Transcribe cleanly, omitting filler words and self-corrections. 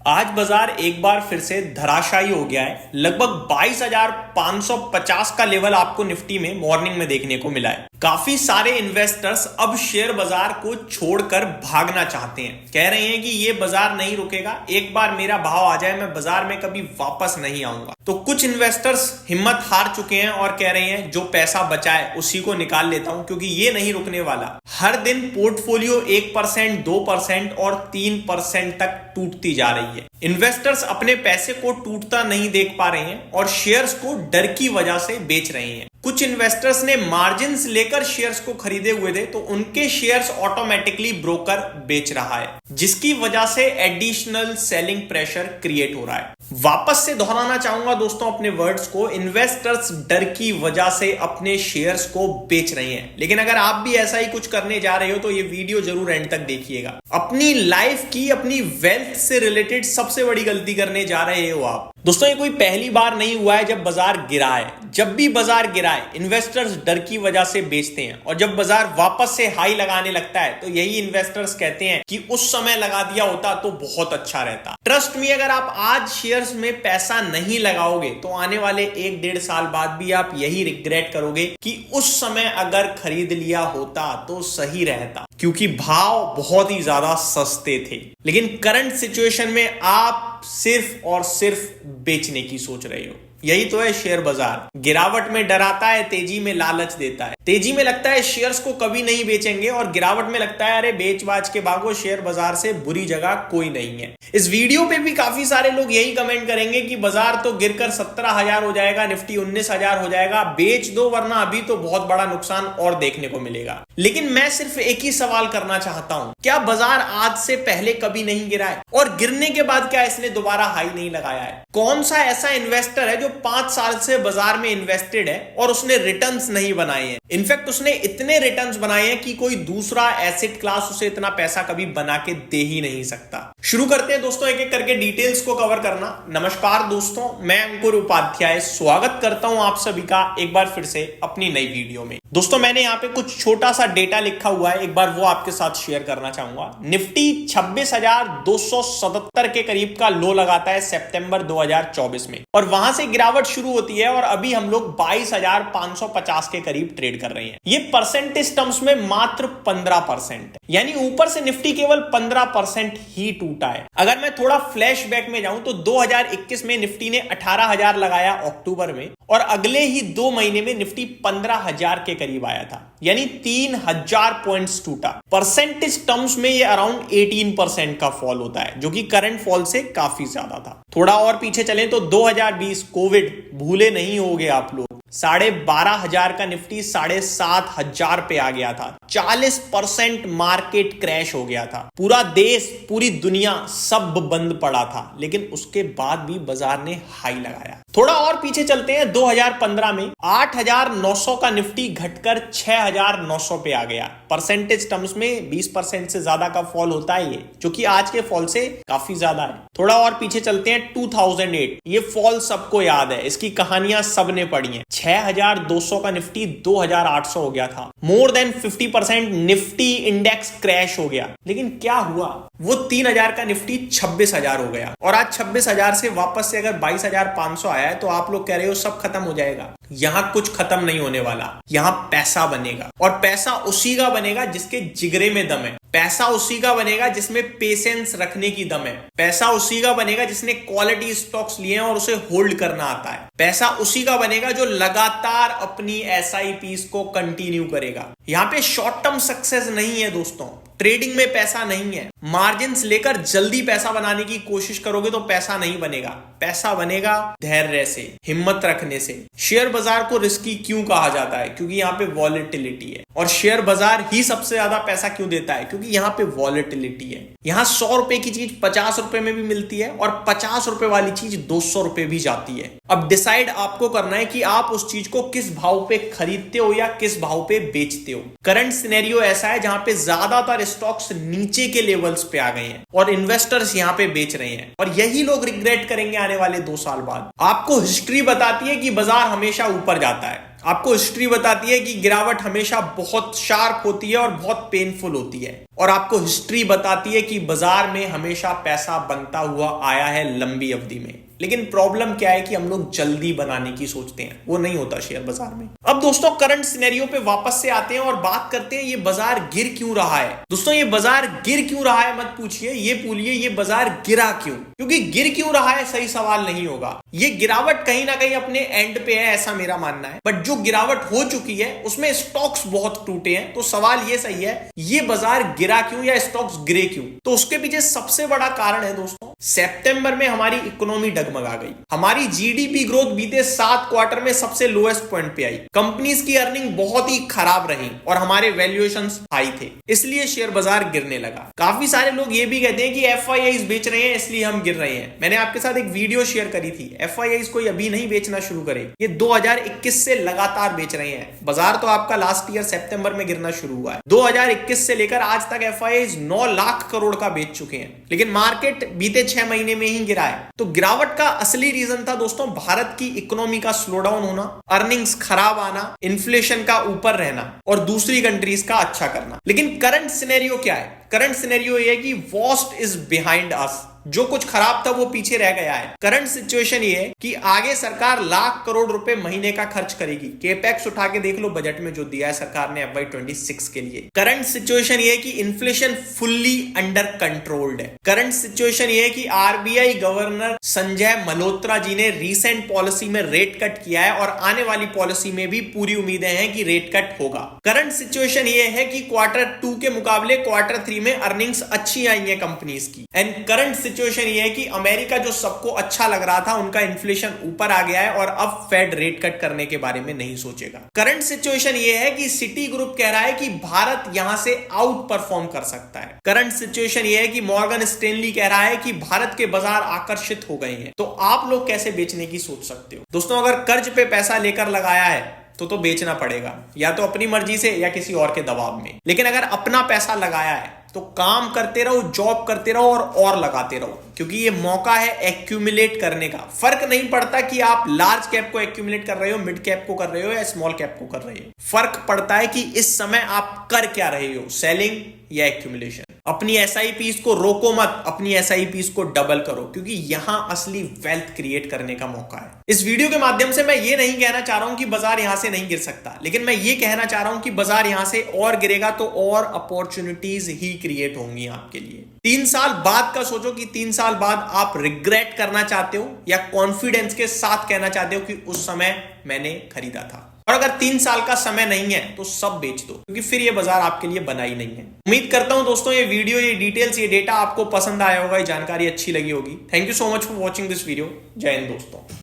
आज बाजार एक बार फिर से धराशायी हो गया है। लगभग 22,550 का लेवल आपको निफ्टी में मॉर्निंग में देखने को मिला है। काफी सारे इन्वेस्टर्स अब शेयर बाजार को छोड़कर भागना चाहते हैं। कह रहे हैं कि ये बाजार नहीं रुकेगा, एक बार मेरा भाव आ जाए मैं बाजार में कभी वापस नहीं आऊंगा। तो कुछ इन्वेस्टर्स हिम्मत हार चुके हैं और कह रहे हैं जो पैसा बचा है उसी को निकाल लेता हूं क्योंकि ये नहीं रुकने वाला। हर दिन पोर्टफोलियो 1%, 2% और 3% तक टूटती जा रही है। इन्वेस्टर्स अपने पैसे को टूटता नहीं देख पा रहे हैं और शेयर्स को डर की वजह से बेच रहे हैं। कुछ इन्वेस्टर्स ने मार्जिन्स लेकर शेयर्स को खरीदे हुए थे तो उनके शेयर्स ऑटोमेटिकली ब्रोकर बेच रहा है, जिसकी वजह से एडिशनल सेलिंग प्रेशर क्रिएट हो रहा है। वापस से दोहराना चाहूंगा दोस्तों अपने वर्ड्स को, इन्वेस्टर्स डर की वजह से अपने शेयर्स को बेच रहे हैं। लेकिन अगर आप भी ऐसा ही कुछ करने जा रहे हो तो ये वीडियो जरूर एंड तक देखिएगा। अपनी लाइफ की, अपनी वेल्थ से रिलेटेड सबसे बड़ी गलती करने जा रहे हो आप। दोस्तों ये कोई पहली बार नहीं हुआ है जब बाजार गिरा है। जब भी बाजार गिरा है इन्वेस्टर्स डर की वजह से बेचते हैं और जब बाजार वापस से हाई लगाने लगता है तो यही इन्वेस्टर्स कहते हैं कि उस समय लगा दिया होता तो बहुत अच्छा रहता। ट्रस्ट मी, अगर आप आज शेयर्स में पैसा नहीं लगाओगे तो आने वाले 1-1.5 साल बाद भी आप यही रिग्रेट करोगे कि उस समय अगर खरीद लिया होता तो सही रहता, क्योंकि भाव बहुत ही ज्यादा सस्ते थे। लेकिन करंट सिचुएशन में आप सिर्फ और सिर्फ बेचने की सोच रहे हो। यही तो है शेयर बाजार। गिरावट में डराता है, तेजी में लालच देता है। तेजी में लगता है शेयर्स को कभी नहीं बेचेंगे और गिरावट में लगता है अरे बेच बाच के भागो, शेयर बाजार से बुरी जगह कोई नहीं है। इस वीडियो पे भी काफी सारे लोग यही कमेंट करेंगे कि बाजार तो गिरकर 17,000 हो जाएगा, निफ्टी 19,000 हो जाएगा, बेच दो वरना अभी तो बहुत बड़ा नुकसान और देखने को मिलेगा। लेकिन मैं सिर्फ एक ही सवाल करना चाहता हूं, क्या बाजार आज से पहले कभी नहीं गिरा है? और गिरने के बाद क्या इसने दोबारा हाई नहीं लगाया है? कौन सा ऐसा इन्वेस्टर है जो 5 साल से बाजार में इन्वेस्टेड है और उसने रिटर्न्स नहीं बनाए हैं? इनफैक्ट उसने इतने रिटर्न्स बनाए हैं कि कोई दूसरा एसेट क्लास उसे इतना पैसा कभी बना के दे ही नहीं सकता। शुरू करते हैं दोस्तों एक एक करके डिटेल्स को कवर करना। नमस्कार दोस्तों, मैं अंकुर उपाध्याय स्वागत करता हूं आप सभी का एक बार फिर से अपनी नई वीडियो में। दोस्तों मैंने यहाँ पे कुछ छोटा सा डेटा लिखा हुआ है, एक बार वो आपके साथ शेयर करना चाहूंगा। निफ्टी 26,277 के करीब का लो लगाता है सितंबर 2024 में और वहां से गिरावट शुरू होती है और अभी हम लोग 22,550 के करीब ट्रेड कर रहे हैं। ये परसेंटेज टर्म्स में मात्र 15%, यानी ऊपर से निफ्टी केवल 15% ही टूटा है। अगर मैं थोड़ा फ्लैशबैक में जाऊं तो 2021 में निफ्टी ने 18,000 लगाया अक्टूबर में और अगले ही 2 महीने में निफ्टी 15,000 के करीब आया था, यानी 3,000 पॉइंट्स टूटा। परसेंटेज टर्म्स में ये अराउंड 18% का फॉल होता है, जो कि करंट फॉल से काफी ज्यादा था। थोड़ा और पीछे चलें तो 2020 कोविड, भूले नहीं होगे आप लोग, 12,500 का निफ्टी 7,500 पे आ गया था। 40% मार्केट क्रैश हो गया था। पूरा देश, पूरी दुनिया सब बंद पड़ा था, लेकिन उसके बाद भी बाजार ने हाई लगाया। थोड़ा और पीछे चलते हैं 2015 में 8,900 का निफ्टी घटकर 6,900 पे आ गया। परसेंटेज टर्म्स में 20% से ज्यादा का फॉल होता है ये, जो कि आज के फॉल से काफी ज्यादा है। थोड़ा और पीछे चलते हैं 2008, ये फॉल सबको याद है, इसकी कहानियां सबने पढ़ी हैं। 6,200 का निफ्टी 2,800 हो गया था। More than 50% Nifty index crash हो गया। लेकिन क्या हुआ, वो 3,000 का निफ्टी 26,000 हो गया और आज 26,000 से वापस से अगर 22,500 आया है तो आप लोग कह रहे हो सब खत्म हो जाएगा। यहां कुछ खत्म नहीं होने वाला, यहां पैसा बनेगा और पैसा उसी का बनेगा जिसके जिगरे में दम है। पैसा उसी का बनेगा जिसमें पेशेंस रखने की दम है। पैसा उसी का बनेगा जिसने क्वालिटी स्टॉक्स लिए हैं और उसे होल्ड करना आता है। पैसा उसी का बनेगा जो लगातार अपनी एसआईपीस को कंटिन्यू करेगा। यहां पे शॉर्ट टर्म सक्सेस नहीं है दोस्तों, ट्रेडिंग में पैसा नहीं है। मार्जिन्स लेकर जल्दी पैसा बनाने की कोशिश करोगे तो पैसा नहीं बनेगा। पैसा बनेगा धैर्य से, हिम्मत रखने से। शेयर बाजार को रिस्की क्यों कहा जाता है? क्योंकि यहाँ पे वॉलेटिलिटी है। और शेयर बाजार ही सबसे ज्यादा पैसा क्यों देता है? क्योंकि यहाँ पे वॉलेटिलिटी है। यहाँ 100 रुपए की चीज 50 रुपए में भी मिलती है और 50 रुपए वाली चीज 200 रुपए भी जाती है। अब डिसाइड आपको करना है कि आप उस चीज को किस भाव पे खरीदते हो या किस भाव पे बेचते हो। करंट सिनेरियो ऐसा है जहां पे ज्यादातर स्टॉक्स नीचे के लेवल्स पे आ गए हैं और इन्वेस्टर्स यहां पे बेच रहे हैं और यही लोग रिग्रेट करेंगे आने वाले 2 साल बाद। आपको हिस्ट्री बताती है कि बाजार हमेशा ऊपर जाता है, आपको हिस्ट्री बताती है कि गिरावट हमेशा बहुत शार्प होती है और बहुत पेनफुल होती है, और आपको हिस्ट्री बताती है कि बाजार में हमेशा पैसा बनता हुआ आया है लंबी अवधि में। लेकिन प्रॉब्लम क्या है कि हम लोग जल्दी बनाने की सोचते हैं, वो नहीं होता शेयर बाजार में। अब दोस्तों करंट सिनेरियो पे वापस से आते हैं और बात करते हैं ये बाजार गिर क्यों रहा है। दोस्तों ये बाजार गिर क्यों रहा है मत पूछिए, ये बोलिए ये बाजार गिरा क्यों, क्योंकि गिर क्यों रहा है सही सवाल नहीं होगा। ये गिरावट कहीं ना कहीं अपने एंड पे है, ऐसा मेरा मानना है, बट जो गिरावट हो चुकी है उसमें स्टॉक्स बहुत टूटे हैं। तो सवाल ये सही है, ये बाजार गिरा क्यों या स्टॉक्स गिरे क्यों। तो उसके पीछे सबसे बड़ा कारण है दोस्तों, सितंबर में हमारी इकोनॉमी डगमगा गई। हमारी जीडीपी ग्रोथ बीते 7 क्वार्टर में सबसे लोएस्ट पॉइंट पे आई। कंपनीज की अर्निंग बहुत ही खराब रही और हमारे वैल्यूएशंस हाई थे, इसलिए शेयर बाजार गिरने लगा। काफी सारे लोग ये भी कहते हैं कि एफआईआईज बेच रहे हैं इसलिए हम गिर रहे हैं। मैंने आपके साथ एक वीडियो शेयर करी थी, एफआईआईज कोई अभी नहीं बेचना शुरू करे, ये 2021 से लगातार बेच रहे हैं। बाजार तो आपका लास्ट ईयर सितंबर में गिरना शुरू हुआ है। 2021 से लेकर आज तक एफआईआईज 9 लाख करोड़ का बेच चुके हैं, लेकिन मार्केट बीते 6 महीने में ही गिरा है। तो गिरावट का असली रीजन था दोस्तों भारत की इकोनॉमी का स्लो डाउन होना, अर्निंग्स खराब आना, इन्फ्लेशन का ऊपर रहना और दूसरी कंट्रीज का अच्छा करना। लेकिन करंट सिनेरियो क्या है? करंट सिनेरियो ये है कि वर्स्ट इज बिहाइंड अस, जो कुछ खराब था वो पीछे रह गया है। करंट सिचुएशन ये है कि आगे सरकार लाख करोड़ रुपए महीने का खर्च करेगी। केपेक्स उठा के देख लो बजट में जो दिया है सरकार ने FY26 के लिए। करंट सिचुएशन ये है कि इन्फ्लेशन फुल्ली अंडर कंट्रोल्ड है। करंट सिचुएशन ये है कि आरबीआई गवर्नर संजय मल्होत्रा जी ने रीसेंट पॉलिसी में रेट कट किया है और आने वाली पॉलिसी में भी पूरी उम्मीदें हैं कि रेट कट होगा। करंट सिचुएशन ये है कि Q2 के मुकाबले Q3 में अर्निंग्स अच्छी आई है कंपनीज की। एंड करंट सिचुएशन ये है कि अमेरिका जो सबको अच्छा लग रहा था उनका इन्फ्लेशन ऊपर आ गया है और अब फेड रेट कट करने के बारे में नहीं सोचेगा। करंट सिचुएशन ये है कि सिटी ग्रुप कह रहा है कि भारत यहां से आउट परफॉर्म कर सकता है। करंट सिचुएशन ये है कि मॉर्गन स्टैनली कह रहा है कि भारत के बाजार आकर्षित हो गए हैं। तो आप लोग कैसे बेचने की सोच सकते हो? दोस्तों अगर कर्ज पे पैसा लेकर लगाया है तो बेचना पड़ेगा, या तो अपनी मर्जी से या किसी और के दबाव में। लेकिन अगर अपना पैसा लगाया है तो काम करते रहो, जॉब करते रहो और लगाते रहो, क्योंकि ये मौका है एक्यूमुलेट करने का। फर्क नहीं पड़ता कि आप लार्ज कैप को एक्यूमुलेट कर रहे हो, मिड कैप को कर रहे हो या स्मॉल कैप को कर रहे हो। फर्क पड़ता है कि इस समय आप कर क्या रहे हो, सेलिंग या एक्यूमुलेशन। अपनी एसआईपीस को रोको मत, अपनी एसआईपीस को डबल करो, क्योंकि यहां असली वेल्थ क्रिएट करने का मौका है। इस वीडियो के माध्यम से मैं ये नहीं कहना चाह रहा हूं कि बाजार यहां से नहीं गिर सकता, लेकिन मैं ये कहना चाह रहा हूं कि बाजार यहां से और गिरेगा तो और अपॉर्चुनिटीज ही क्रिएट होंगी आपके लिए। 3 साल बाद का सोचो कि 3 साल बाद आप रिग्रेट करना चाहते हो या कॉन्फिडेंस के साथ कहना चाहते हो कि उस समय मैंने खरीदा था। और अगर 3 साल का समय नहीं है तो सब बेच दो, क्योंकि फिर ये बाजार आपके लिए बना ही नहीं है। उम्मीद करता हूं दोस्तों ये वीडियो, ये डिटेल्स, ये डेटा आपको पसंद आया होगा, ये जानकारी अच्छी लगी होगी। Thank you so much for watching this video. जय हिंद दोस्तों।